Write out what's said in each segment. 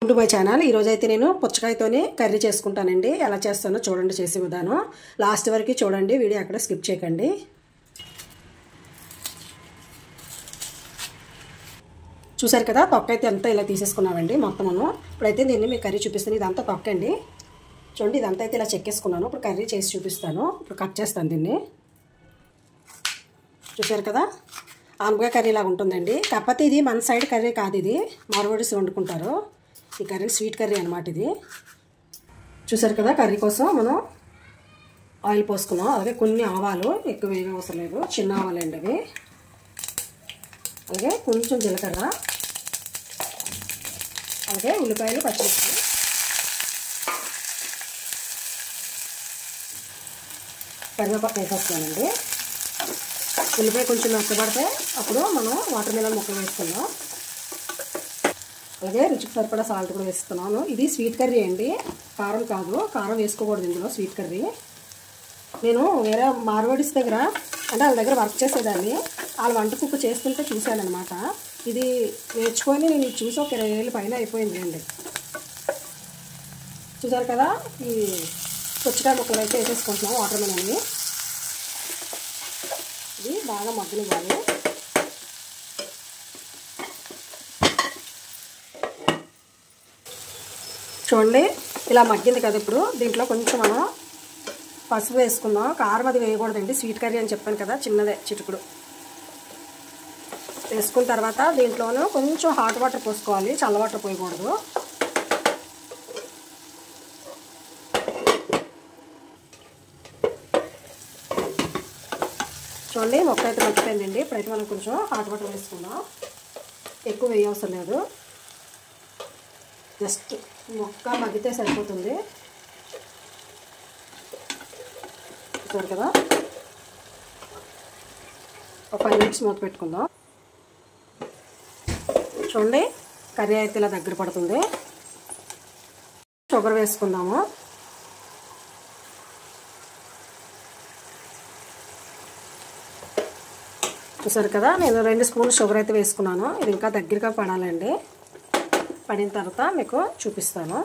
To my channel ఈ రోజు అయితే నేను పుచ్చకాయతోనే కర్రీ చేసుకుంటానండి. ఎలా చేస్తానో చూడండి, చేసే విధానం లాస్ట్ వరకు చూడండి, వీడియో ఎక్కడ స్కిప్ చేయకండి. చూసారు కదా, తొక్క అయితే అంతా ఇలా తీసేసుకున్నామండి మొత్తమును. ఇప్పుడైతే దీన్ని మీకు కర్రీ చూపిస్తాను. ఇదంతా తొక్క అండి, చూడండి. ఇదంతా అయితే ఇలా చెక్కేసుకున్నాను. ఇప్పుడు కర్రీ చేసి చూపిస్తాను. ఇప్పుడు కట్ చేస్తాను దీన్ని. చూసారు కదా, ఆనపకాయ కర్రీ లాగా ఉంటుందండి. కాకపోతే ఇది మన సైడ్ కర్రీ కాదు, ఇది మార్వాడీస్ వండుకుంటారు. ఈ కర్రీ స్వీట్ కర్రీ అనమాట ఇది. చూసారు కదా, కర్రీ కోసం మనం ఆయిల్ పోసుకున్నాం. అలాగే కొన్ని ఆవాలు, ఎక్కువ వేయడం అవసరం లేదు, చిన్న ఆవాలు అండి అవి. అలాగే కొంచెం జీలకర్ర, అలాగే ఉల్లిపాయలు, పచ్చిమిర్చి, కరివేపాకు వేసేస్తున్నానండి. ఉల్లిపాయ కొంచెం మెత్తబడితే అప్పుడు మనం వాటర్ మిలన్ ముక్కలు వేసుకుందాం. అలాగే రుచికి సరిపడా సాల్ట్ కూడా వేస్తున్నాను. ఇది స్వీట్ కర్రీ అండి, కారం కాదు. కారం వేసుకోకూడదు ఇందులో, స్వీట్ కర్రీ. నేను వేరే మార్వాడీస్ దగ్గర, అంటే వాళ్ళ దగ్గర వర్క్ చేసేదాన్ని. వాళ్ళ వంట కుక్క చేస్తుంటే చూశాను అనమాట. ఇది నేర్చుకొని నేను ఇది చూసి ఒక 20 ఏళ్ళ పైన అయిపోయింది అండి. చూసారు కదా, ఈ పుచ్చకాయ ముక్కలు అయితే వేసేసుకుంటున్నాం వాటర్ మిలన్ని. ఇది బాగా మగ్గనివ్వాలి. చూడండి, ఇలా మగ్గింది కదా. ఇప్పుడు దీంట్లో కొంచెం మనం పసుపు వేసుకుందాం. కారం అది వేయకూడదండి, స్వీట్ కర్రీ అని చెప్పాను కదా, చిన్నదే చిటుకుడు వేసుకున్న తర్వాత దీంట్లోనూ కొంచెం హాట్ వాటర్ పోసుకోవాలి, చల్ల వాటర్ పోయకూడదు. చూడండి, మొక్క అయితే మగ్గిపోయిందండి. ఇప్పుడైతే మనం కొంచెం హాట్ వాటర్ వేసుకుందాం. ఎక్కువ వేయవసరం లేదు, జస్ట్ మొక్క మగ్గితే సరిపోతుంది. చూసారు కదా, ఒక 5 మినిట్స్ మూత పెట్టుకుందాం. చూడండి, కర్రీ అయితే ఇలా దగ్గర పడుతుంది. షుగర్ వేసుకుందాము. చూసారు కదా, నేను 2 స్పూన్లు షుగర్ అయితే వేసుకున్నాను. ఇది ఇంకా దగ్గరగా పడాలండి. పడిన తర్వాత మీకు చూపిస్తాను.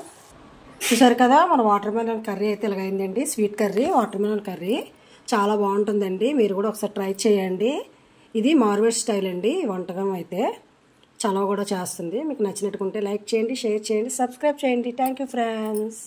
చూసారు కదా, మన వాటర్ మెలన్ కర్రీ అయితే ఇలాగైందండి. Sweet curry, watermelon curry చాలా బాగుంటుందండి. మీరు కూడా ఒకసారి ట్రై చేయండి. ఇది మార్వాడి స్టైల్ అండి ఈ వంటకం అయితే. చలవ కూడా చేస్తుంది. మీకు నచ్చినట్టుకుంటే లైక్ చేయండి, షేర్ చేయండి, సబ్స్క్రైబ్ చేయండి. Thank you friends.